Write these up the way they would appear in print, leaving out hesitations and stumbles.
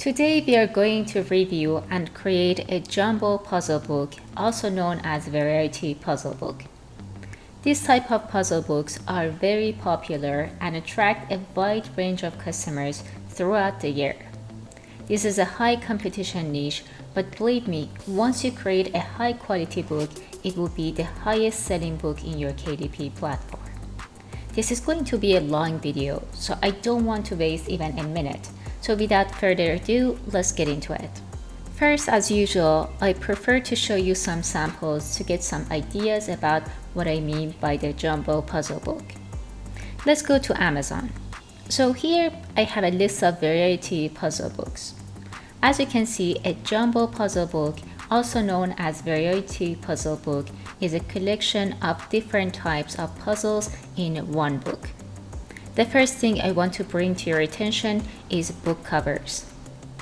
Today we are going to review and create a jumbo puzzle book, also known as variety puzzle book. This type of puzzle books are very popular and attract a wide range of customers throughout the year. This is a high competition niche, but believe me, once you create a high quality book, it will be the highest selling book in your KDP platform. This is going to be a long video, so I don't want to waste even a minute. So without further ado, let's get into it. First, as usual, I prefer to show you some samples to get some ideas about what I mean by the jumbo puzzle book. Let's go to Amazon. So here I have a list of variety puzzle books. As you can see, a jumbo puzzle book, also known as variety puzzle book, is a collection of different types of puzzles in one book. The first thing I want to bring to your attention is book covers.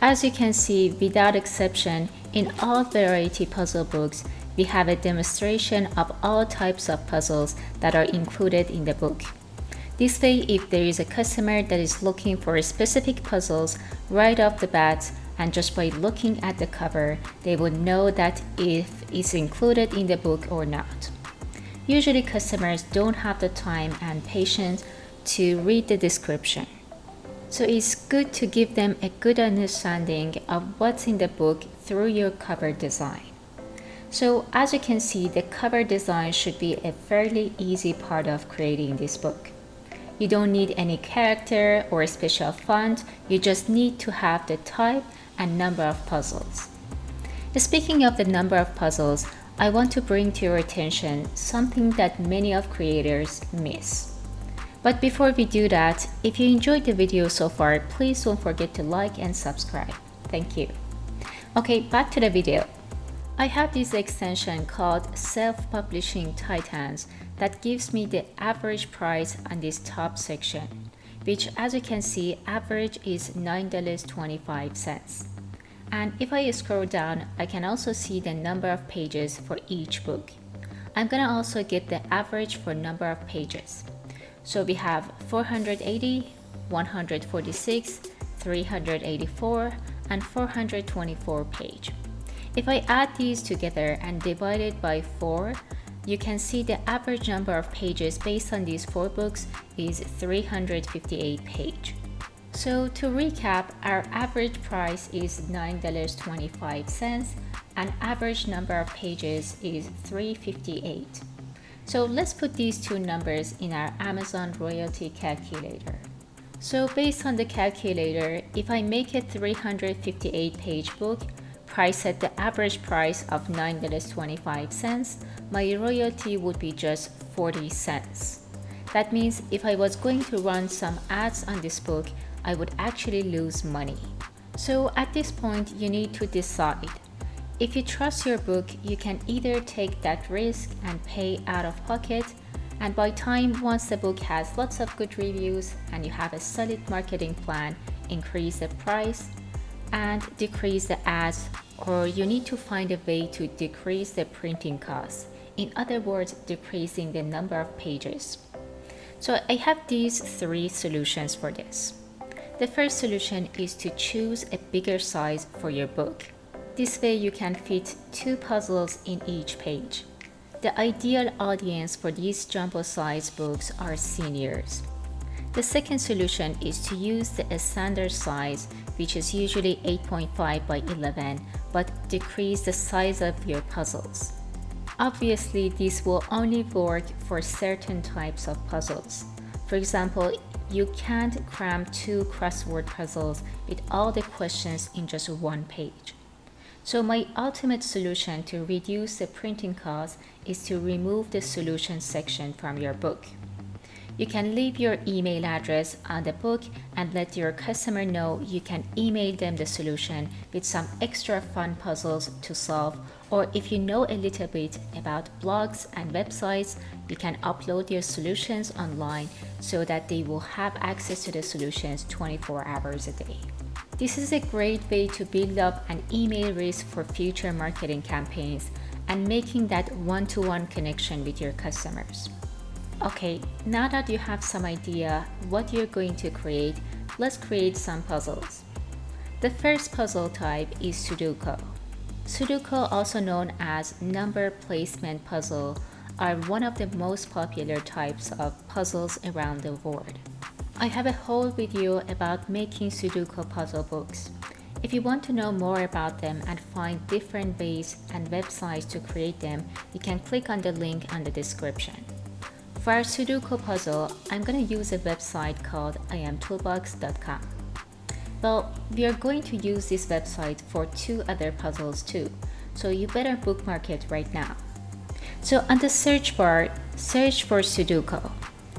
As you can see, without exception, in all variety puzzle books, we have a demonstration of all types of puzzles that are included in the book. This way, if there is a customer that is looking for specific puzzles right off the bat, and just by looking at the cover, they would know that if it's included in the book or not. Usually customers don't have the time and patience to read the description. So it's good to give them a good understanding of what's in the book through your cover design. So as you can see, the cover design should be a fairly easy part of creating this book. You don't need any character or a special font, you just need to have the type and number of puzzles. Speaking of the number of puzzles, I want to bring to your attention something that many of creators miss. But before we do that, if you enjoyed the video so far, please don't forget to like and subscribe. Thank you. Okay, back to the video. I have this extension called Self-Publishing Titans that gives me the average price on this top section, which as you can see, average is $9.25. And if I scroll down, I can also see the number of pages for each book. I'm gonna also get the average for number of pages. So we have 480, 146, 384, and 424 page. If I add these together and divide it by 4, you can see the average number of pages based on these 4 books is 358 page. So to recap, our average price is $9.25 and average number of pages is 358. So let's put these two numbers in our Amazon royalty calculator. So based on the calculator, if I make a 358 page book, priced at the average price of $9.25, my royalty would be just 40 cents. That means if I was going to run some ads on this book, I would actually lose money. So at this point, you need to decide. If you trust your book, you can either take that risk and pay out of pocket, and by time once the book has lots of good reviews and you have a solid marketing plan, increase the price and decrease the ads, or you need to find a way to decrease the printing costs. In other words, decreasing the number of pages. So I have these 3 solutions for this. The first solution is to choose a bigger size for your book. This way you can fit 2 puzzles in each page. The ideal audience for these jumbo size books are seniors. The second solution is to use the standard size, which is usually 8.5 by 11, but decrease the size of your puzzles. Obviously, this will only work for certain types of puzzles. For example, you can't cram 2 crossword puzzles with all the questions in just 1 page. So my ultimate solution to reduce the printing cost is to remove the solution section from your book. You can leave your email address on the book and let your customer know you can email them the solution with some extra fun puzzles to solve, or if you know a little bit about blogs and websites, you can upload your solutions online so that they will have access to the solutions 24 hours a day. This is a great way to build up an email list for future marketing campaigns and making that one-to-one connection with your customers. Okay, now that you have some idea what you're going to create, let's create some puzzles. The first puzzle type is Sudoku. Sudoku, also known as number placement puzzle, are one of the most popular types of puzzles around the world. I have a whole video about making Sudoku puzzle books. If you want to know more about them and find different ways and websites to create them, you can click on the link on the description. For our Sudoku puzzle, I'm going to use a website called iamtoolbox.com. Well, we are going to use this website for 2 other puzzles too, so you better bookmark it right now. So on the search bar, search for Sudoku.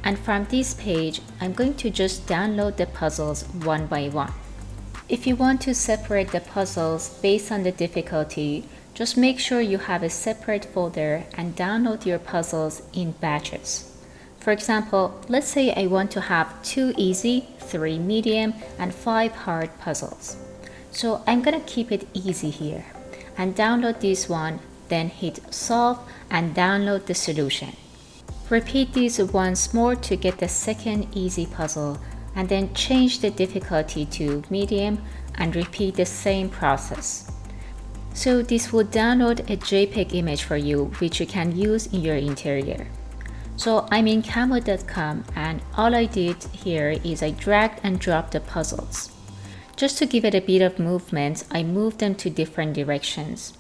And from this page, I'm going to just download the puzzles one by one. If you want to separate the puzzles based on the difficulty, just make sure you have a separate folder and download your puzzles in batches. For example, let's say I want to have 2 easy, 3 medium, and 5 hard puzzles. So I'm gonna keep it easy here and download this one, then hit solve and download the solution. Repeat this once more to get the second easy puzzle, and then change the difficulty to medium and repeat the same process. So this will download a JPEG image for you, which you can use in your interior. So I'm in Canva.com, and all I did here is I dragged and dropped the puzzles. Just to give it a bit of movement, I moved them to different directions.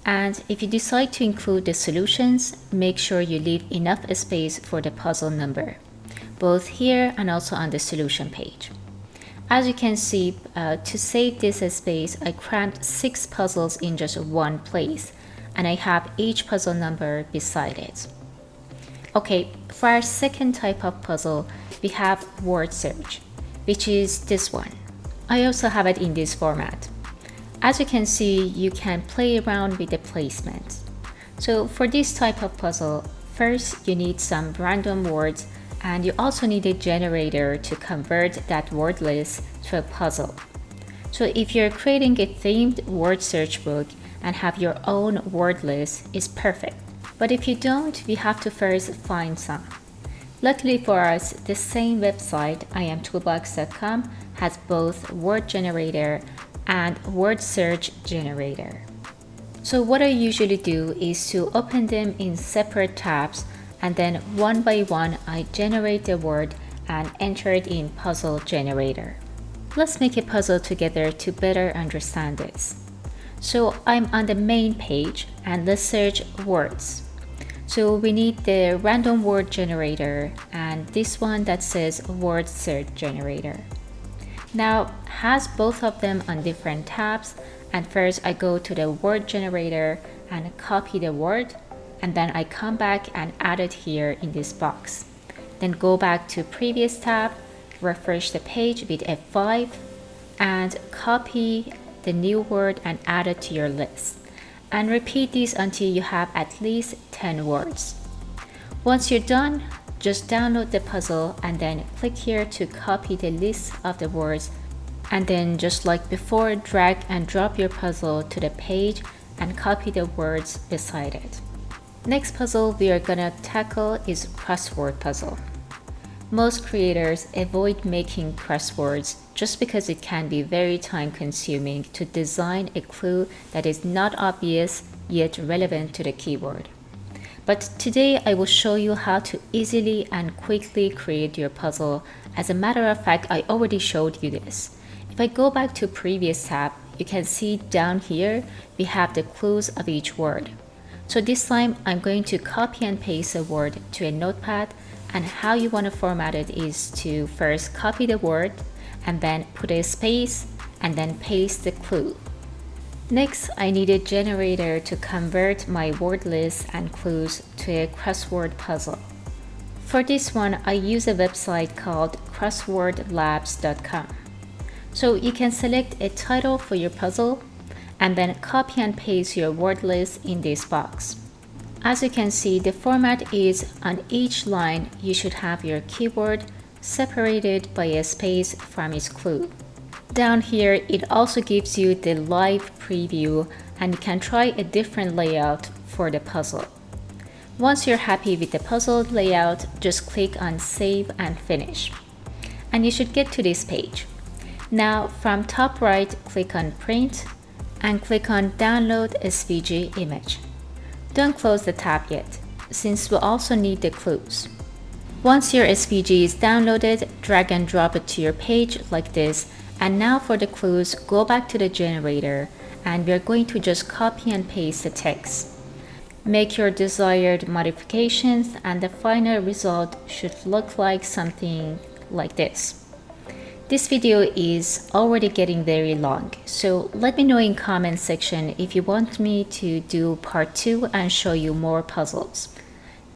And if you decide to include the solutions, make sure you leave enough space for the puzzle number, both here and also on the solution page. As you can see, to save this space, I crammed 6 puzzles in just one place, and I have each puzzle number beside it. Okay, for our second type of puzzle, we have word search, which is this one. I also have it in this format. As you can see, you can play around with the placement. So for this type of puzzle, first you need some random words, and you also need a generator to convert that word list to a puzzle. So if you're creating a themed word search book and have your own word list, it's perfect. But if you don't, we have to first find some. Luckily for us, the same website, iamtoolbox.com, has both word generator and word search generator. So what I usually do is to open them in separate tabs, and then one by one I generate the word and enter it in puzzle generator. Let's make a puzzle together to better understand this. So I'm on the main page, and let's search words. So we need the random word generator and this one that says word search generator. Now has both of them on different tabs, and first I go to the word generator and copy the word, and then I come back and add it here in this box. Then go back to previous tab, refresh the page with F5, and copy the new word and add it to your list. And repeat this until you have at least 10 words. Once you're done, just download the puzzle and then click here to copy the list of the words, and then just like before, drag and drop your puzzle to the page and copy the words beside it. Next puzzle we are gonna tackle is crossword puzzle. Most creators avoid making crosswords just because it can be very time consuming to design a clue that is not obvious yet relevant to the keyword. But today I will show you how to easily and quickly create your puzzle. As a matter of fact, I already showed you this. If I go back to previous tab, you can see down here we have the clues of each word. So this time I'm going to copy and paste a word to a notepad, and how you want to format it is to first copy the word and then put a space and then paste the clue. Next, I need a generator to convert my word list and clues to a crossword puzzle. For this one, I use a website called crosswordlabs.com. So you can select a title for your puzzle and then copy and paste your word list in this box. As you can see, the format is on each line you should have your keyword separated by a space from its clue. Down here, it also gives you the live preview, and you can try a different layout for the puzzle. Once you're happy with the puzzle layout, just click on Save and Finish. And you should get to this page. Now from top right, click on Print and click on Download SVG image. Don't close the tab yet, since we'll also need the clues. Once your SVG is downloaded, drag and drop it to your page like this. And now for the clues, go back to the generator and we're going to just copy and paste the text. Make your desired modifications and the final result should look like something like this. This video is already getting very long, so let me know in comment section if you want me to do part 2 and show you more puzzles.